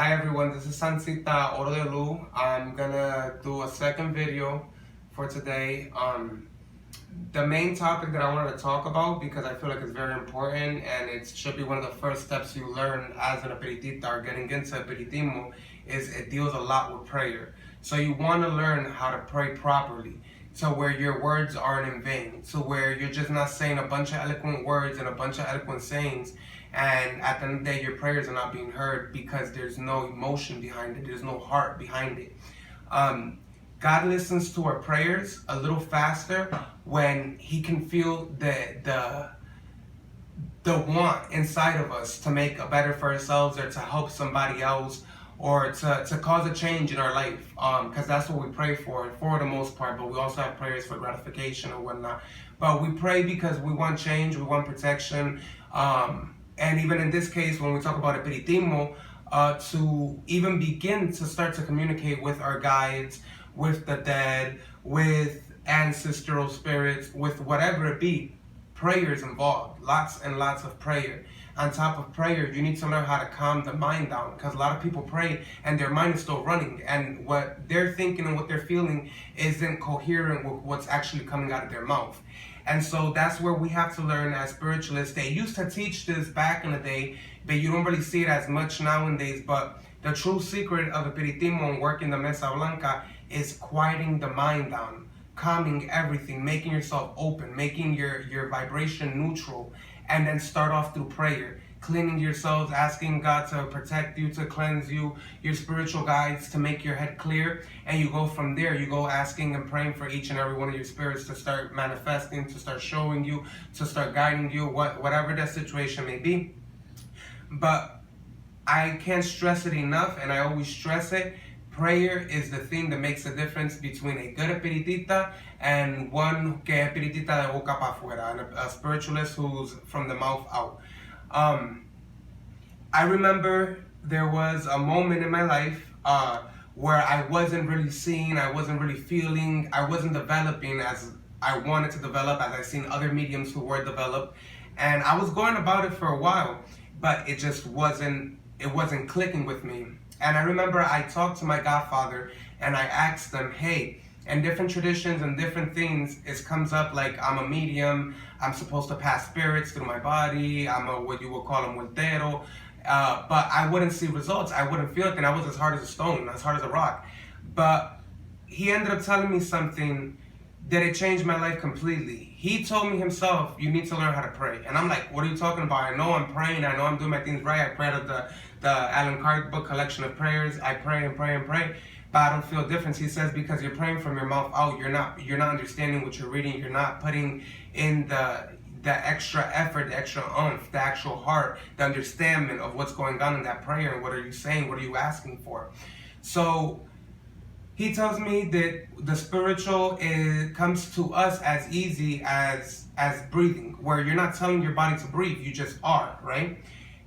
Hi everyone, this is Sansita Oro de Lu. I'm gonna do a second video for today. The main topic that I wanted to talk about, because I feel like it's very important and it should be one of the first steps you learn as an espiritista or getting into espiritismo, is it deals a lot with prayer. So you want to learn how to pray properly, to where your words aren't in vain, to where you're just not saying a bunch of eloquent words and a bunch of eloquent sayings, and at the end of the day your prayers are not being heard because there's no emotion behind it, there's no heart behind it. God listens to our prayers a little faster when He can feel the want inside of us to make a better for ourselves or to help somebody else or to cause a change in our life, because that's what we pray for the most part. But we also have prayers for gratification or whatnot. But we pray because we want change, we want protection, and even in this case, when we talk about espiritismo, to even begin to start to communicate with our guides, with the dead, with ancestral spirits, with whatever it be, prayer is involved. Lots and lots of prayer. On top of prayer, you need to learn how to calm the mind down, because a lot of people pray and their mind is still running, and what they're thinking and what they're feeling isn't coherent with what's actually coming out of their mouth. And so that's where we have to learn as spiritualists. They used to teach this back in the day, but you don't really see it as much nowadays. But the true secret of espiritismo and working the Mesa Blanca is quieting the mind down, calming everything, making yourself open, making your vibration neutral, and then start off through prayer, cleaning yourselves, asking God to protect you, to cleanse you, your spiritual guides, to make your head clear, and you go from there. You go asking and praying for each and every one of your spirits to start manifesting, to start showing you, to start guiding you, whatever that situation may be. But I can't stress it enough, and I always stress it. Prayer is the thing that makes the difference between a good espiritista and one que es espiritista de boca para afuera, and a spiritualist who's from the mouth out. I remember there was a moment in my life where I wasn't really seeing, I wasn't really feeling, I wasn't developing as I wanted to develop, as I seen other mediums who were developed, and I was going about it for a while, but it just wasn't clicking with me. And I remember I talked to my godfather and I asked them, hey, in different traditions and different things, it comes up like I'm a medium, I'm supposed to pass spirits through my body, I'm a, what you would call a multero, but I wouldn't see results, I wouldn't feel it, and I was as hard as a stone, as hard as a rock. But he ended up telling me something that it changed my life completely. He told me himself, you need to learn how to pray. And I'm like, what are you talking about? I know I'm praying, I know I'm doing my things right. I pray out of the Allen Card book collection of prayers. I pray and pray and pray, but I don't feel a difference. He says, because you're praying from your mouth out, you're not understanding what you're reading, you're not putting in the extra effort, the extra oomph, the actual heart, the understanding of what's going on in that prayer, and what are you saying, what are you asking for. So he tells me that the spiritual comes to us as easy as breathing, where you're not telling your body to breathe, you just are, right?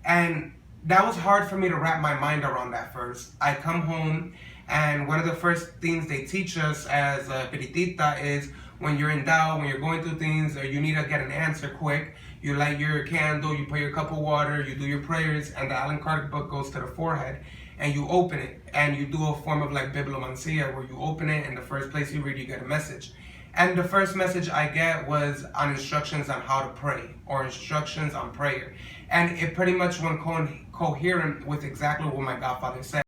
And that was hard for me to wrap my mind around at first. I come home, and one of the first things they teach us as a espiritista is when you're in doubt, when you're going through things, or you need to get an answer quick, you light your candle, you put your cup of water, you do your prayers, and the Allen Card book goes to the forehead, and you open it, and you do a form of like bibliomancia, where you open it, and the first place you read, you get a message. And the first message I get was on instructions on how to pray, or instructions on prayer. And it pretty much went coherent with exactly what my godfather said.